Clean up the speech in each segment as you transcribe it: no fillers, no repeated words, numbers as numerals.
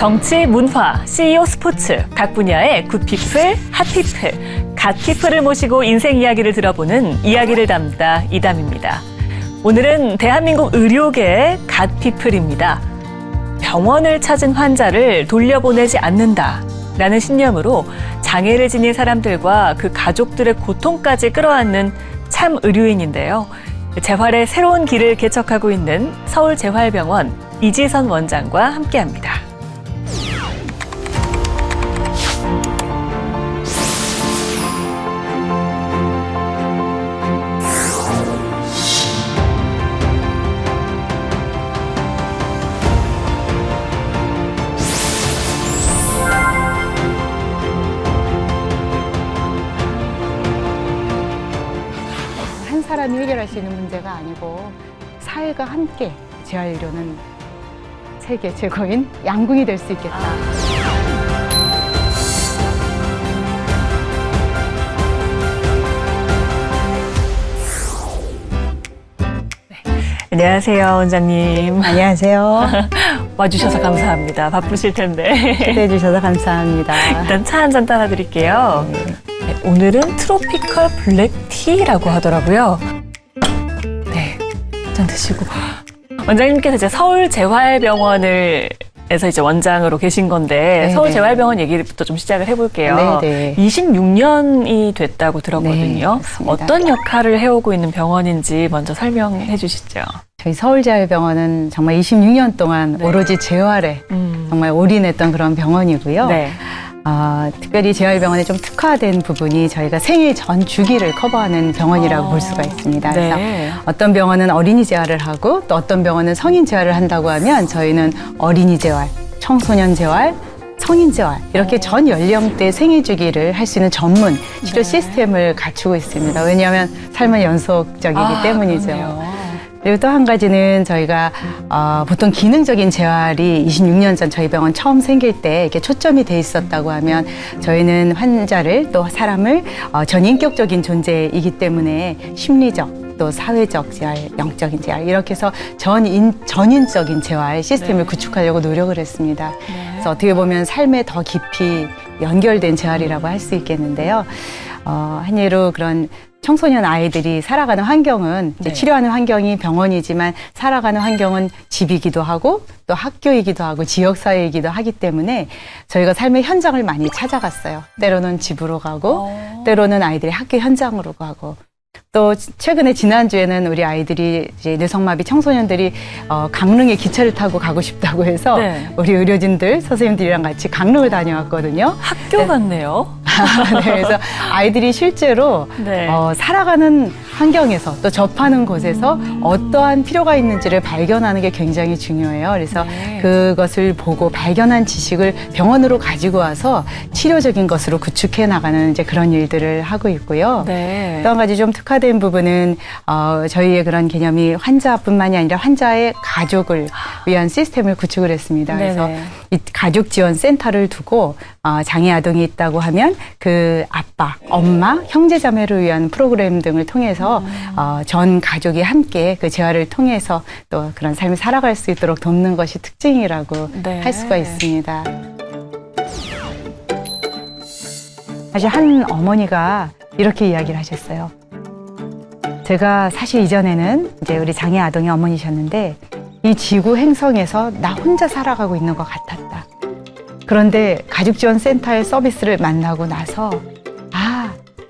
정치, 문화, CEO 스포츠, 각 분야의 굿피플, 핫피플, 갓피플을 모시고 인생 이야기를 들어보는 이야기를 담다 이담입니다. 오늘은 대한민국 의료계의 갓피플입니다. 병원을 찾은 환자를 돌려보내지 않는다라는 신념으로 장애를 지닌 사람들과 그 가족들의 고통까지 끌어안는 참 의료인인데요. 재활의 새로운 길을 개척하고 있는 서울재활병원 이지선 원장과 함께합니다. 한 사람이 해결할 수 있는 문제가 아니고 사회가 함께 재활의료는 세계 최고인 양궁이 될 수 있겠다. 안녕하세요, 원장님. 안녕하세요. 와주셔서 감사합니다. 바쁘실 텐데. 초대해 주셔서 감사합니다. 일단 차 한 잔 따라드릴게요. 네, 오늘은 트로피컬 블랙티라고 하더라고요. 네, 한 잔 드시고. 원장님께서 이제 서울재활병원에서 이제 원장으로 계신 건데 네네. 서울재활병원 얘기부터 좀 시작을 해볼게요. 네네. 26년이 됐다고 들었거든요. 네, 맞습니다. 어떤 역할을 해오고 있는 병원인지 먼저 설명해 주시죠. 저희 서울재활병원은 정말 26년 동안 네. 오로지 재활에 정말 올인했던 그런 병원이고요. 네. 특별히 재활병원에 좀 특화된 부분이 저희가 생애 전 주기를 커버하는 병원이라고 볼 수가 있습니다. 그래서 네. 어떤 병원은 어린이 재활을 하고 또 어떤 병원은 성인 재활을 한다고 하면 저희는 어린이 재활, 청소년 재활, 성인 재활 이렇게 전 연령대 생애 주기를 할 수 있는 전문 치료 시스템을 갖추고 있습니다. 왜냐하면 삶은 연속적이기 때문이죠. 그러네요. 그리고 또 한 가지는 저희가 보통 기능적인 재활이 26년 전 저희 병원 처음 생길 때 이렇게 초점이 돼 있었다고 하면 저희는 환자를 또 사람을 전인격적인 존재이기 때문에 심리적 또 사회적 재활, 영적인 재활 이렇게 해서 전인적인 재활 시스템을 네. 구축하려고 노력을 했습니다. 네. 그래서 어떻게 보면 삶에 더 깊이 연결된 재활이라고 할 수 있겠는데요. 한 예로 그런 청소년 아이들이 살아가는 환경은 이제 네. 치료하는 환경이 병원이지만 살아가는 환경은 집이기도 하고 또 학교이기도 하고 지역사회이기도 하기 때문에 저희가 삶의 현장을 많이 찾아갔어요. 때로는 집으로 가고 때로는 아이들이 학교 현장으로 가고 또 최근에 지난주에는 우리 아이들이 이제 뇌성마비 청소년들이 강릉에 기차를 타고 가고 싶다고 해서 네. 우리 의료진들 선생님들이랑 같이 강릉을 다녀왔거든요. 학교 네. 같네요. 네, 그래서 아이들이 실제로 네. 살아가는 환경에서 또 접하는 곳에서 어떠한 필요가 있는지를 발견하는 게 굉장히 중요해요. 그래서 네. 그것을 보고 발견한 지식을 병원으로 가지고 와서 치료적인 것으로 구축해 나가는 이제 그런 일들을 하고 있고요. 네. 또 한 가지 좀 특화된 부분은 저희의 그런 개념이 환자뿐만이 아니라 환자의 가족을 위한 시스템을 구축을 했습니다. 그래서 네네. 이 가족 지원 센터를 두고 장애 아동이 있다고 하면 그 아빠, 엄마, 형제 자매를 위한 프로그램 등을 통해서 전 가족이 함께 그 재활을 통해서 또 그런 삶을 살아갈 수 있도록 돕는 것이 특징이라고 네. 할 수가 있습니다. 사실 한 어머니가 이렇게 이야기를 하셨어요. 제가 사실 이전에는 이제 우리 장애 아동의 어머니셨는데 이 지구 행성에서 나 혼자 살아가고 있는 것 같았다. 그런데 가족지원센터의 서비스를 만나고 나서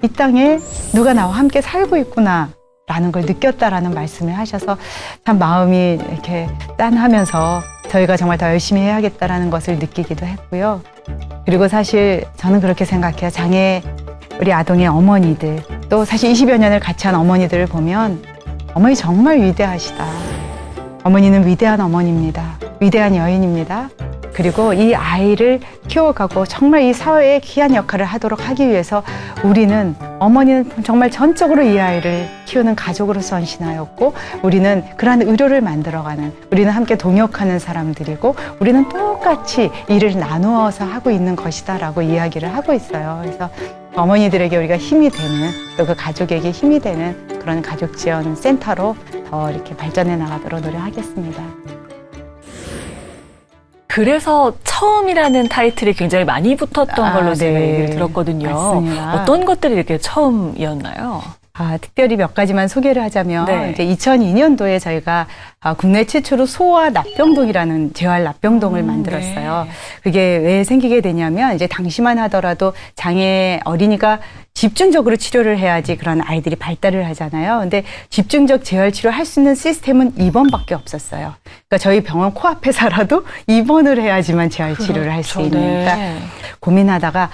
이 땅에 누가 나와 함께 살고 있구나 라는 걸 느꼈다라는 말씀을 하셔서 참 마음이 이렇게 짠하면서 저희가 정말 더 열심히 해야겠다라는 것을 느끼기도 했고요. 그리고 사실 저는 그렇게 생각해요. 장애 우리 아동의 어머니들 또 사실 20여 년을 같이 한 어머니들을 보면 어머니 정말 위대하시다. 어머니는 위대한 어머니입니다. 위대한 여인입니다. 그리고 이 아이를 키워가고 정말 이 사회에 귀한 역할을 하도록 하기 위해서 우리는 어머니는 정말 전적으로 이 아이를 키우는 가족으로 헌신하였고 우리는 그러한 의료를 만들어가는 우리는 함께 동역하는 사람들이고 우리는 똑같이 일을 나누어서 하고 있는 것이다라고 이야기를 하고 있어요. 그래서 어머니들에게 우리가 힘이 되는 또 그 가족에게 힘이 되는 그런 가족 지원 센터로 더 이렇게 발전해 나가도록 노력하겠습니다. 그래서 처음이라는 타이틀이 굉장히 많이 붙었던 걸로 제가 얘기를 들었거든요. 맞습니다. 어떤 것들이 이렇게 처음이었나요? 특별히 몇 가지만 소개를 하자면 네. 이제 2002년도에 저희가 국내 최초로 소아 납병동이라는 재활 납병동을 만들었어요. 네. 그게 왜 생기게 되냐면 이제 당시만 하더라도 장애 어린이가 집중적으로 치료를 해야지 그런 아이들이 발달을 하잖아요. 근데 집중적 재활 치료를 할 수 있는 시스템은 입원밖에 없었어요. 그러니까 저희 병원 코앞에 살아도 입원을 해야지만 재활 치료를 할 수 있는. 네. 그러니까 고민하다가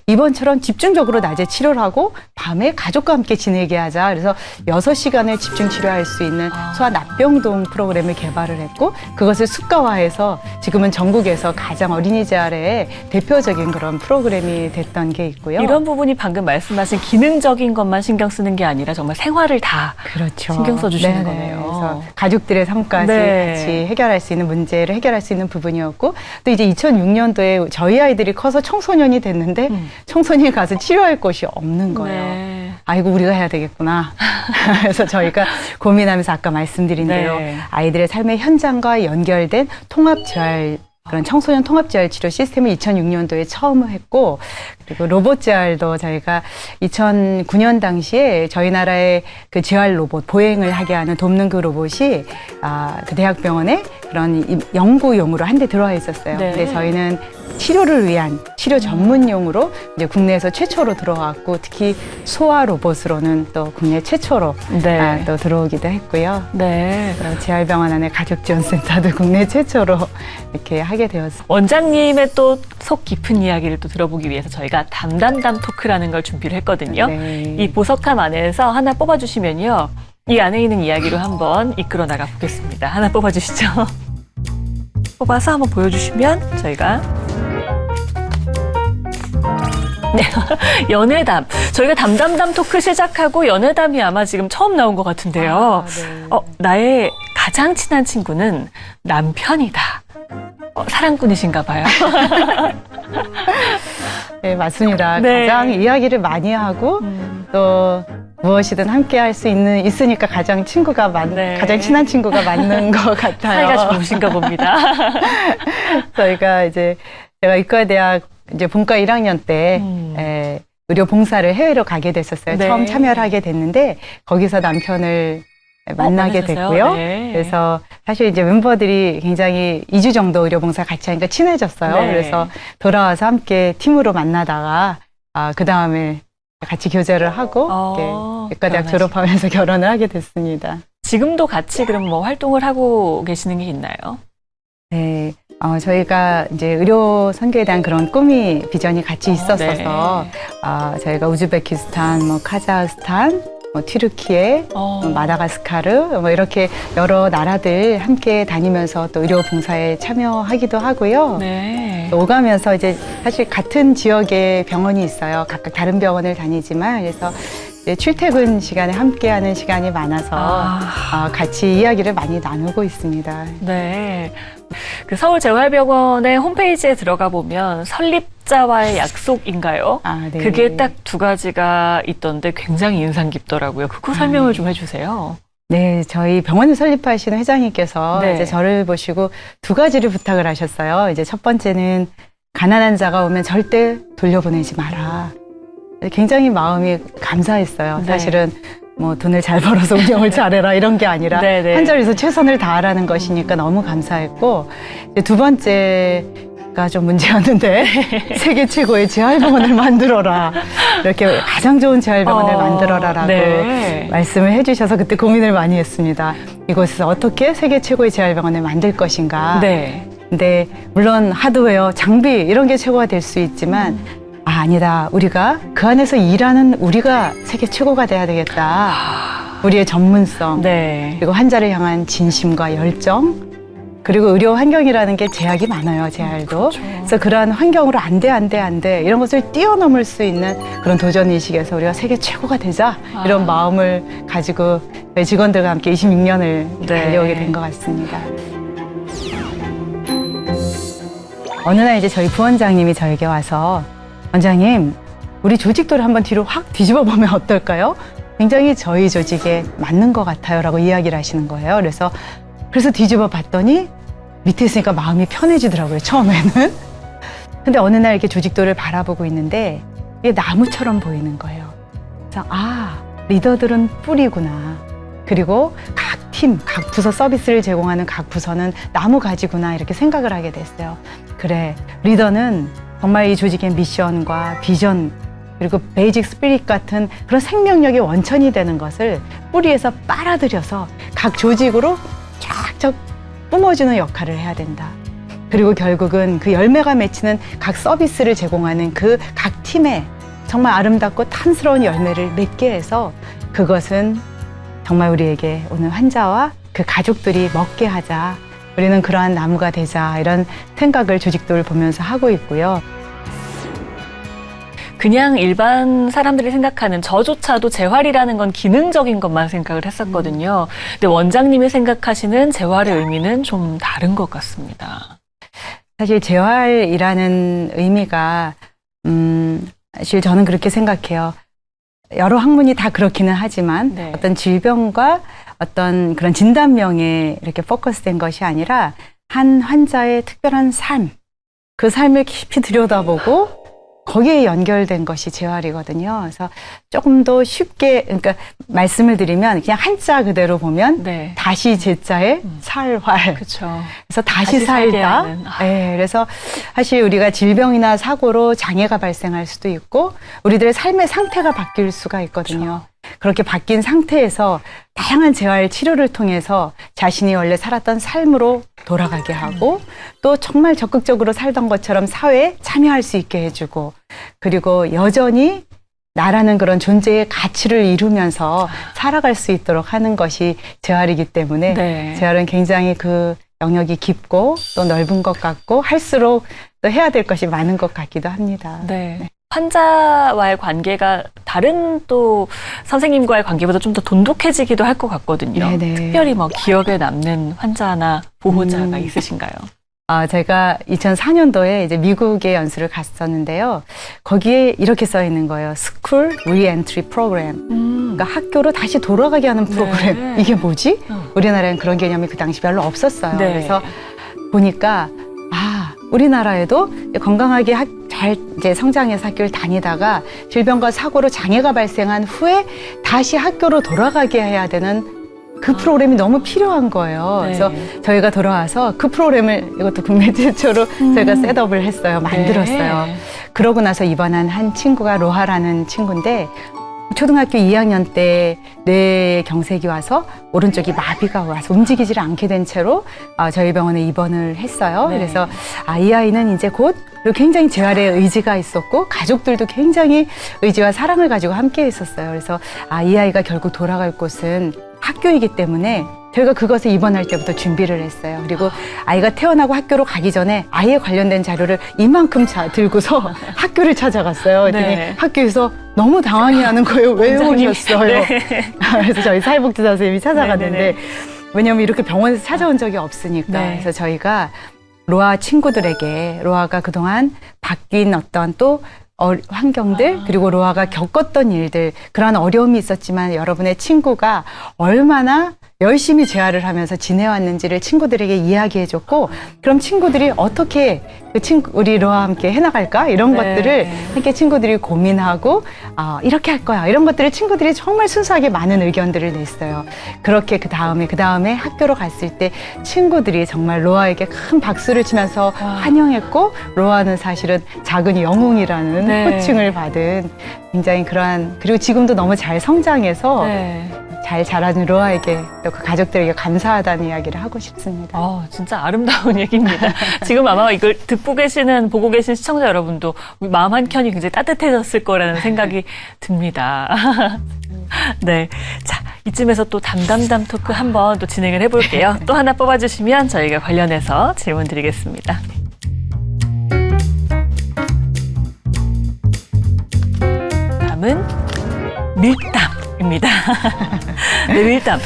입원처럼 집중적으로 낮에 치료를 하고 밤에 가족과 함께 지내게 하자. 그래서 6시간을 집중 치료할 수 있는 소아 납병동 프로그램을 개발을 했고 그것을 수가화해서 지금은 전국에서 가장 어린이 재활의 대표적인 그런 프로그램이 됐던 게 있고요. 이런 부분이 방금 말씀하신 기능적인 것만 신경 쓰는 게 아니라 정말 생활을 다 그렇죠. 신경 써주시는 네네. 거네요. 그래서 가족들의 삶까지 네. 같이 해결할 수 있는 문제를 해결할 수 있는 부분이었고 또 이제 2006년도에 저희 아이들이 커서 청소년이 됐는데 청소년이 가서 치료할 곳이 없는 거예요. 네. 아이고 우리가 해야 되겠구나. 그래서 저희가 고민하면서 아까 말씀드린 대로 네. 아이들의 삶의 현장과 연결된 통합재활 그런 청소년 통합재활 치료 시스템을 2006년도에 처음 했고 그리고 로봇 재활도 저희가 2009년 당시에 저희 나라의 그 재활 로봇 보행을 하게 하는 돕는 그 로봇이 그 대학병원에 그런 연구용으로 한 대 들어와 있었어요. 네. 근데 저희는 치료를 위한 치료 전문용으로 이제 국내에서 최초로 들어왔고 특히 소아 로봇으로는 또 국내 최초로 네. 또 들어오기도 했고요. 네. 재활병원 안에 가족지원센터도 국내 최초로 이렇게 하게 되었습니다. 원장님의 또 속 깊은 이야기를 또 들어보기 위해서 저희가 담담담 토크라는 걸 준비를 했거든요. 네. 이 보석함 안에서 하나 뽑아주시면요. 이 안에 있는 이야기로 한번 이끌어 나가 보겠습니다. 하나 뽑아주시죠. 뽑아서 한번 보여주시면 저희가 네, 연애담. 저희가 담담담 토크 시작하고 연애담이 아마 지금 처음 나온 것 같은데요. 네. 나의 가장 친한 친구는 남편이다. 사랑꾼이신가 봐요. 네, 맞습니다. 네. 가장 이야기를 많이 하고 또 무엇이든 함께 할 수 있으니까 가장 네. 가장 친한 친구가 맞는 것 같아요. 사이가 좋으신가 봅니다. 저희가 제가 의과대학 본과 1학년 때 의료 봉사를 해외로 가게 됐었어요. 네. 처음 참여를 하게 됐는데 거기서 남편을 만나게 만나셨어요? 됐고요. 네. 그래서 사실 이제 멤버들이 굉장히 2주 정도 의료 봉사 같이 하니까 친해졌어요. 네. 그래서 돌아와서 함께 팀으로 만나다가 그 다음에 같이 교제를 하고 이렇게 의과대학 결혼하시고. 졸업하면서 결혼을 하게 됐습니다. 지금도 같이 그럼 뭐 활동을 하고 계시는 게 있나요? 네, 저희가 이제 의료 선교에 대한 그런 꿈이 비전이 같이 있었어서 저희가 우즈베키스탄, 카자흐스탄, 튀르키예, 마다가스카르 이렇게 여러 나라들 함께 다니면서 또 의료 봉사에 참여하기도 하고요. 네. 또 오가면서 이제 사실 같은 지역에 병원이 있어요. 각각 다른 병원을 다니지만 그래서 이제 출퇴근 시간에 함께하는 시간이 많아서 같이 이야기를 많이 나누고 있습니다. 네. 그 서울재활병원의 홈페이지에 들어가 보면 설립자와의 약속인가요? 네. 그게 딱 두 가지가 있던데 굉장히 인상 깊더라고요. 그거 설명을 좀 해주세요. 네, 저희 병원을 설립하시는 회장님께서 네. 이제 저를 보시고 두 가지를 부탁을 하셨어요. 이제 첫 번째는 가난한 자가 오면 절대 돌려보내지 마라. 굉장히 마음이 감사했어요. 네. 사실은 뭐 돈을 잘 벌어서 운영을 잘해라 이런 게 아니라 네네. 한 자리에서 최선을 다하라는 것이니까 너무 감사했고 이제 두 번째가 좀 문제였는데 세계 최고의 재활병원을 만들어라 이렇게 가장 좋은 재활병원을 만들어라라고 네. 말씀을 해주셔서 그때 고민을 많이 했습니다. 이곳에서 어떻게 세계 최고의 재활병원을 만들 것인가. 네. 근데 물론 하드웨어, 장비 이런 게 최고가 될 수 있지만 아니다. 우리가 그 안에서 일하는 우리가 세계 최고가 돼야 되겠다. 우리의 전문성, 네. 그리고 환자를 향한 진심과 열정, 그리고 의료 환경이라는 게 제약이 많아요. 재활도. 그렇죠. 그래서 그러한 환경으로 안 돼 이런 것을 뛰어넘을 수 있는 그런 도전 의식에서 우리가 세계 최고가 되자 이런 마음을 가지고 저희 직원들과 함께 26년을 달려오게 된 것 같습니다. 어느 날 이제 저희 부원장님이 저에게 와서 원장님, 우리 조직도를 한번 뒤로 확 뒤집어 보면 어떨까요? 굉장히 저희 조직에 맞는 것 같아요 라고 이야기를 하시는 거예요. 그래서 뒤집어 봤더니 밑에 있으니까 마음이 편해지더라고요, 처음에는. 근데 어느 날 이렇게 조직도를 바라보고 있는데 이게 나무처럼 보이는 거예요. 그래서 리더들은 뿌리구나. 그리고 각 팀, 각 부서 서비스를 제공하는 각 부서는 나무 가지구나 이렇게 생각을 하게 됐어요. 그래, 리더는 정말 이 조직의 미션과 비전 그리고 베이직 스피릿 같은 그런 생명력의 원천이 되는 것을 뿌리에서 빨아들여서 각 조직으로 쫙쫙 뿜어주는 역할을 해야 된다. 그리고 결국은 그 열매가 맺히는 각 서비스를 제공하는 그 각 팀에 정말 아름답고 탐스러운 열매를 맺게 해서 그것은 정말 우리에게 오늘 환자와 그 가족들이 먹게 하자. 우리는 그러한 나무가 되자. 이런 생각을 조직도를 보면서 하고 있고요. 그냥 일반 사람들이 생각하는 저조차도 재활이라는 건 기능적인 것만 생각을 했었거든요. 근데 원장님이 생각하시는 재활의 의미는 좀 다른 것 같습니다. 사실 재활이라는 의미가 사실 저는 그렇게 생각해요. 여러 학문이 다 그렇기는 하지만 네. 어떤 질병과 어떤 그런 진단명에 이렇게 포커스된 것이 아니라 한 환자의 특별한 삶, 그 삶을 깊이 들여다보고 거기에 연결된 것이 재활이거든요. 그래서 조금 더 쉽게, 그러니까 말씀을 드리면 그냥 한자 그대로 보면 네. 다시 제자의 살활. 그렇죠. 그래서 다시 살다. 네, 그래서 사실 우리가 질병이나 사고로 장애가 발생할 수도 있고 우리들의 삶의 상태가 바뀔 수가 있거든요. 그렇게 바뀐 상태에서 다양한 재활 치료를 통해서 자신이 원래 살았던 삶으로 돌아가게 하고 또 정말 적극적으로 살던 것처럼 사회에 참여할 수 있게 해주고 그리고 여전히 나라는 그런 존재의 가치를 이루면서 살아갈 수 있도록 하는 것이 재활이기 때문에 네. 재활은 굉장히 그 영역이 깊고 또 넓은 것 같고 할수록 또 해야 될 것이 많은 것 같기도 합니다. 네. 환자와의 관계가 다른 또 선생님과의 관계보다 좀 더 돈독해지기도 할 것 같거든요. 네네. 특별히 뭐 기억에 남는 환자나 보호자가 있으신가요? 제가 2004년도에 이제 미국에 연수를 갔었는데요. 거기에 이렇게 써 있는 거예요. School Re-Entry Program. 그러니까 학교로 다시 돌아가게 하는 프로그램. 네. 이게 뭐지? 우리나라엔 그런 개념이 그 당시 별로 없었어요. 네. 그래서 보니까 우리나라에도 건강하게 잘 이제 성장해서 학교를 다니다가 질병과 사고로 장애가 발생한 후에 다시 학교로 돌아가게 해야 되는 그 프로그램이 너무 필요한 거예요. 네. 그래서 저희가 돌아와서 그 프로그램을 이것도 국내 최초로 저희가 셋업을 했어요. 만들었어요. 네. 그러고 나서 입원한 한 친구가 로하라는 친구인데 초등학교 2학년 때 뇌 경색이 와서 오른쪽이 마비가 와서 움직이질 않게 된 채로 저희 병원에 입원을 했어요. 네. 그래서 이 아이는 이제 곧 그리고 굉장히 재활에 의지가 있었고 가족들도 굉장히 의지와 사랑을 가지고 함께 있었어요. 그래서 이 아이가 결국 돌아갈 곳은 학교이기 때문에 저희가 그것에 입원할 때부터 준비를 했어요. 그리고 아이가 태어나고 학교로 가기 전에 아이에 관련된 자료를 이만큼 들고서 학교를 찾아갔어요. 그랬더니 네. 학교에서 너무 당황해하는 거예요. 왜 원장님. 오셨어요? 네. 그래서 저희 사회복지사 선생님이 찾아갔는데 네네네. 왜냐하면 이렇게 병원에서 찾아온 적이 없으니까. 네. 그래서 저희가 로아 친구들에게 로아가 그동안 바뀐 어떤 또 환경들 그리고 로아가 겪었던 일들 그런 어려움이 있었지만 여러분의 친구가 얼마나 열심히 재활을 하면서 지내왔는지를 친구들에게 이야기해줬고 그럼 친구들이 어떻게 우리 로아와 함께 해나갈까 이런 네. 것들을 함께 친구들이 고민하고 이렇게 할 거야 이런 것들을 친구들이 정말 순수하게 많은 의견들을 냈어요. 그렇게 그 다음에 학교로 갔을 때 친구들이 정말 로아에게 큰 박수를 치면서 환영했고 로아는 사실은 작은 영웅이라는 네. 호칭을 받은 굉장히 그러한 그리고 지금도 너무 잘 성장해서 네. 잘 자라는 로아에게 또 그 가족들에게 감사하다는 이야기를 하고 싶습니다. 진짜 아름다운 얘기입니다. 지금 아마 이걸 보고 계신 시청자 여러분도 마음 한켠이 굉장히 따뜻해졌을 거라는 생각이 듭니다. 네. 자, 이쯤에서 또 담담담 토크 한번 또 진행을 해볼게요. 또 하나 뽑아주시면 저희가 관련해서 질문 드리겠습니다. 다음은 밀담입니다. 네, 밀담.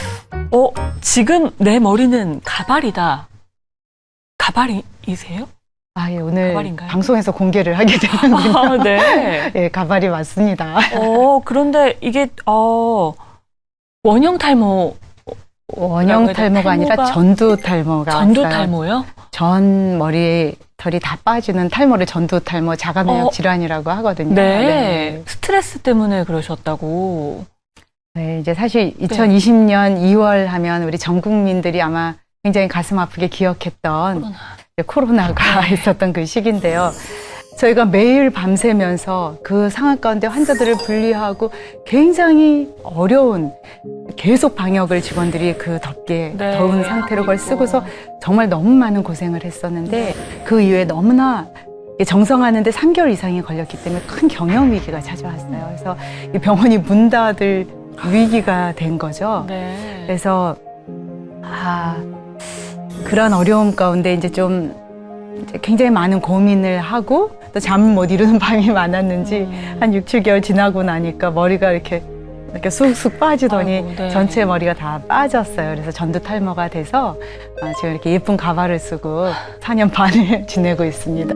지금 내 머리는 가발이다. 가발이세요? 예, 오늘 가발인가요? 방송에서 공개를 하게 되는군요. 네. 예, 가발이 맞습니다. 그런데 이게 원형 탈모 원형 탈모가 아니라 전두 탈모가 전두 왔어요. 탈모요? 전 머리 털이 다 빠지는 탈모를 전두 탈모 자가면역 질환이라고 하거든요. 네. 스트레스 때문에 그러셨다고. 네, 이제 사실 2020년 2월 하면 우리 전 국민들이 아마 굉장히 가슴 아프게 기억했던 코로나가 있었던 그 시기인데요. 저희가 매일 밤새면서 그 상황 가운데 환자들을 분리하고 굉장히 어려운 계속 방역을 직원들이 그 덥게 더운 상태로 그걸 쓰고서 정말 너무 많은 고생을 했었는데 그 이후에 너무나 정성하는데 3개월 이상이 걸렸기 때문에 큰 경영 위기가 찾아왔어요. 그래서 이 병원이 문 닫을 위기가 된 거죠. 그래서 그런 어려움 가운데 이제 좀 굉장히 많은 고민을 하고 또 잠 못 이루는 밤이 많았는지 한 6, 7개월 지나고 나니까 머리가 이렇게 쑥쑥 빠지더니 전체 머리가 다 빠졌어요. 그래서 전두 탈모가 돼서 지금 이렇게 예쁜 가발을 쓰고 4년 반을 지내고 있습니다.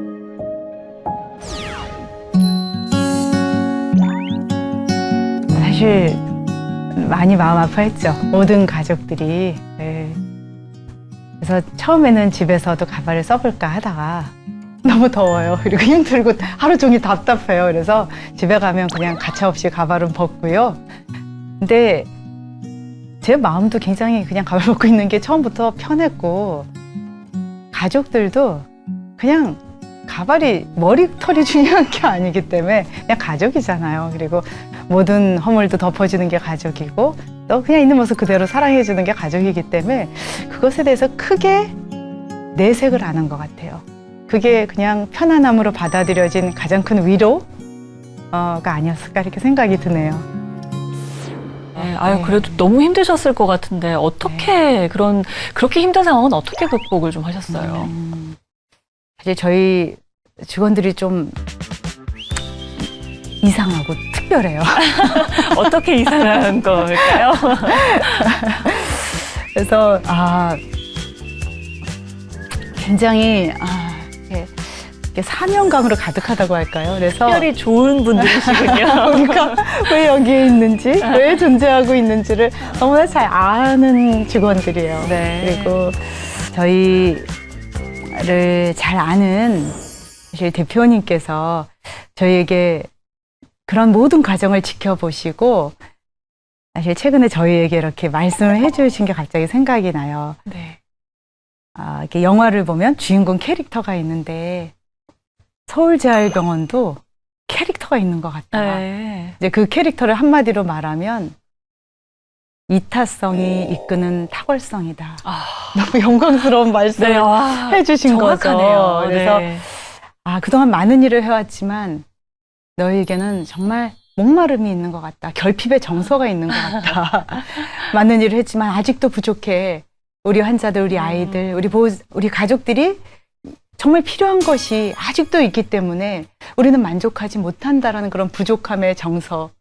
사실 많이 마음 아파했죠. 모든 가족들이. 네. 그래서 처음에는 집에서도 가발을 써볼까 하다가 너무 더워요. 그리고 힘들고 하루 종일 답답해요. 그래서 집에 가면 그냥 가차없이 가발은 벗고요. 근데 제 마음도 굉장히 그냥 가발 벗고 있는 게 처음부터 편했고 가족들도 그냥 가발이 머리털이 중요한 게 아니기 때문에 그냥 가족이잖아요. 그리고 모든 허물도 덮어주는 게 가족이고 또 그냥 있는 모습 그대로 사랑해주는 게 가족이기 때문에 그것에 대해서 크게 내색을 안 한 것 같아요. 그게 그냥 편안함으로 받아들여진 가장 큰 위로가 아니었을까 이렇게 생각이 드네요. 네, 아유 그래도 너무 힘드셨을 것 같은데 어떻게 그렇게 힘든 상황은 어떻게 극복을 좀 하셨어요? 사실 저희 직원들이 좀 이상하고 특별해요. 어떻게 이상한 걸까요? 그래서 굉장히 이렇게 사명감으로 가득하다고 할까요? 그래서 특별히 좋은 분들이시군요. 우리가 왜 여기에 있는지, 왜 존재하고 있는지를 너무나 잘 아는 직원들이에요. 그리고 저희를 잘 아는 사실 대표님께서 저희에게 그런 모든 과정을 지켜보시고 사실 최근에 저희에게 이렇게 말씀을 해주신 게 갑자기 생각이 나요. 이렇게 영화를 보면 주인공 캐릭터가 있는데 서울재활병원도 캐릭터가 있는 것 같다. 이제 그 캐릭터를 한마디로 말하면 이타성이 이끄는 탁월성이다. 너무 영광스러운 말씀을 해주신 거죠. 그래서 그동안 많은 일을 해왔지만 너희에게는 정말 목마름이 있는 것 같다. 결핍의 정서가 있는 것 같다. 많은 일을 했지만 아직도 부족해. 우리 환자들, 우리 아이들, 우리 가족들이 정말 필요한 것이 아직도 있기 때문에 우리는 만족하지 못한다라는 그런 부족함의 정서.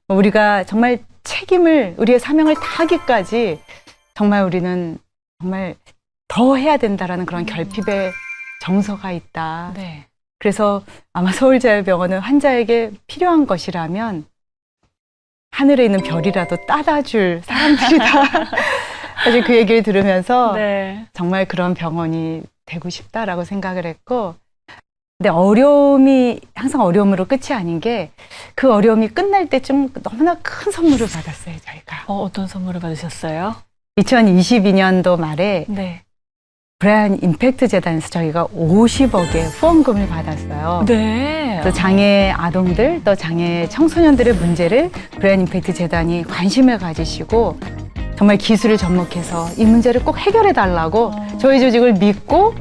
우리가 정말 책임을, 우리의 사명을 다하기까지 정말 우리는 정말 더 해야 된다라는 그런 결핍의 정서가 있다. 그래서 아마 서울재활병원은 환자에게 필요한 것이라면 하늘에 있는 별이라도 따다 줄 사람들이다. 사실 그 얘기를 들으면서 정말 그런 병원이 되고 싶다라고 생각을 했고, 근데 어려움이 항상 어려움으로 끝이 아닌 게 그 어려움이 끝날 때쯤 너무나 큰 선물을 받았어요, 저희가. 어떤 선물을 받으셨어요? 2022년도 말에 브라이언 임팩트 재단에서 저희가 50억의 후원금을 받았어요. 또 장애 아동들, 또 장애 청소년들의 문제를 브라이언 임팩트 재단이 관심을 가지시고 정말 기술을 접목해서 이 문제를 꼭 해결해 달라고 저희 조직을 믿고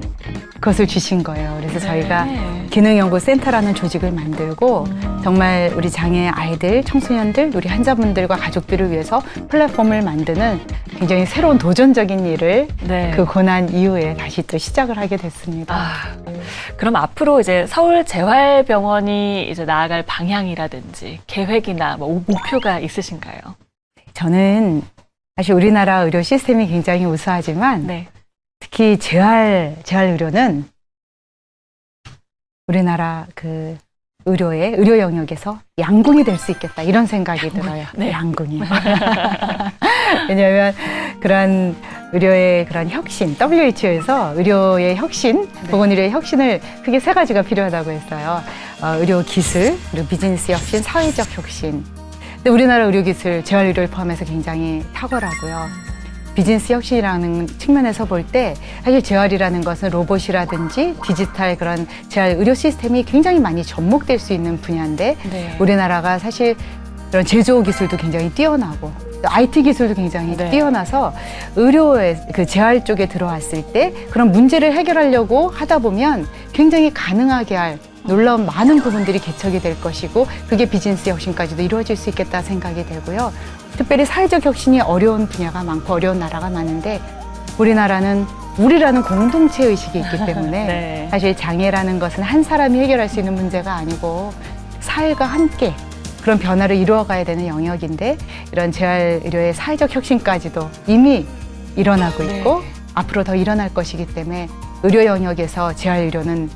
그것을 주신 거예요. 그래서 저희가 기능연구센터라는 조직을 만들고 정말 우리 장애 아이들, 청소년들, 우리 환자분들과 가족들을 위해서 플랫폼을 만드는 굉장히 새로운 도전적인 일을 그 고난 이후에 다시 또 시작을 하게 됐습니다. 그럼 앞으로 이제 서울재활병원이 이제 나아갈 방향이라든지 계획이나 뭐 목표가 있으신가요? 저는 사실 우리나라 의료 시스템이 굉장히 우수하지만 특히 재활 의료는 우리나라 그 의료 영역에서 양궁이 될 수 있겠다 이런 생각이 들어요. 네. 양궁이. 왜냐하면 그런 의료의 그런 혁신, WHO에서 의료의 혁신, 보건의료의 혁신을 크게 세 가지가 필요하다고 했어요. 의료 기술, 그리고 비즈니스 혁신, 사회적 혁신. 근데 우리나라 의료 기술, 재활의료를 포함해서 굉장히 탁월하고요. 비즈니스 혁신이라는 측면에서 볼 때 사실 재활이라는 것은 로봇이라든지 디지털 그런 재활 의료 시스템이 굉장히 많이 접목될 수 있는 분야인데 네. 우리나라가 사실 그런 제조 기술도 굉장히 뛰어나고 또 IT 기술도 굉장히 네. 뛰어나서 의료의 그 재활 쪽에 들어왔을 때 그런 문제를 해결하려고 하다 보면 굉장히 가능하게 할 놀라운 많은 부분들이 개척이 될 것이고 그게 비즈니스 혁신까지도 이루어질 수 있겠다 생각이 되고요. 특별히 사회적 혁신이 어려운 분야가 많고 어려운 나라가 많은데 우리나라는 우리라는 공동체 의식이 있기 때문에 네. 사실 장애라는 것은 한 사람이 해결할 수 있는 문제가 아니고 사회가 함께 그런 변화를 이루어가야 되는 영역인데 이런 재활의료의 사회적 혁신까지도 이미 일어나고 있고 네. 앞으로 더 일어날 것이기 때문에 의료 영역에서 재활의료는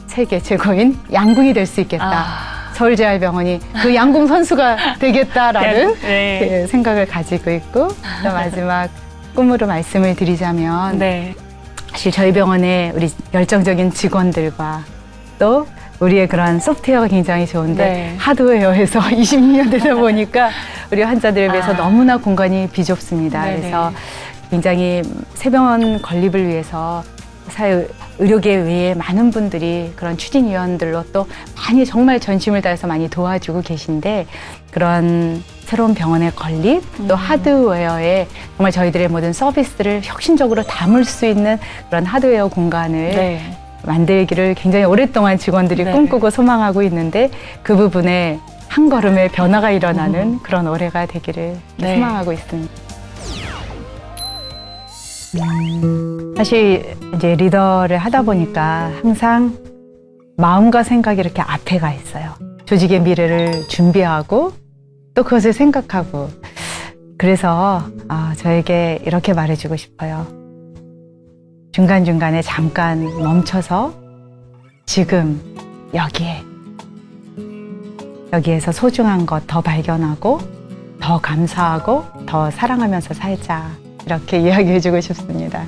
세계 최고인 양궁이 될 수 있겠다. 서울재활병원이 그 양궁 선수가 되겠다라는 네. 그 생각을 가지고 있고 또 마지막 꿈으로 말씀을 드리자면 네. 사실 저희 병원의 우리 열정적인 직원들과 또 우리의 그런 소프트웨어가 굉장히 좋은데 네. 하드웨어에서 20년 되다 보니까 우리 환자들을 위해서 너무나 공간이 비좁습니다. 네네. 그래서 굉장히 새병원 건립을 위해서 사회 의료계 외에 많은 분들이 그런 추진위원들로 또 많이 정말 전심을 다해서 많이 도와주고 계신데 그런 새로운 병원의 건립 또 하드웨어에 정말 저희들의 모든 서비스를 혁신적으로 담을 수 있는 그런 하드웨어 공간을 네. 만들기를 굉장히 오랫동안 직원들이 네. 꿈꾸고 소망하고 있는데 그 부분에 한 걸음의 변화가 일어나는 그런 올해가 되기를 네. 소망하고 있습니다. 사실 이제 리더를 하다 보니까 항상 마음과 생각이 이렇게 앞에 가 있어요. 조직의 미래를 준비하고 또 그것을 생각하고 그래서 저에게 이렇게 말해주고 싶어요. 중간중간에 잠깐 멈춰서 지금 여기에서 소중한 것 더 발견하고 더 감사하고 더 사랑하면서 살자 이렇게 이야기해주고 싶습니다.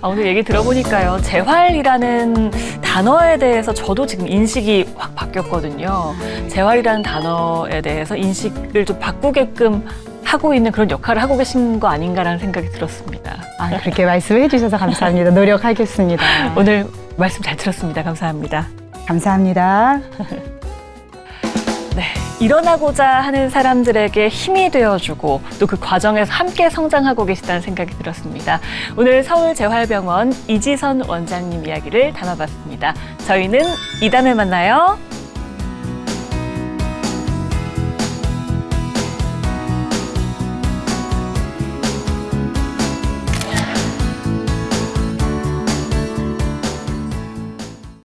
오늘 얘기 들어보니까요. 재활이라는 단어에 대해서 저도 지금 인식이 확 바뀌었거든요. 재활이라는 단어에 대해서 인식을 좀 바꾸게끔 하고 있는 그런 역할을 하고 계신 거 아닌가라는 생각이 들었습니다. 그렇게 말씀해 주셔서 감사합니다. 노력하겠습니다. 오늘 말씀 잘 들었습니다. 감사합니다. 감사합니다. 네, 일어나고자 하는 사람들에게 힘이 되어주고 또 그 과정에서 함께 성장하고 계시다는 생각이 들었습니다. 오늘 서울재활병원 이지선 원장님 이야기를 담아봤습니다. 저희는 2단에 만나요.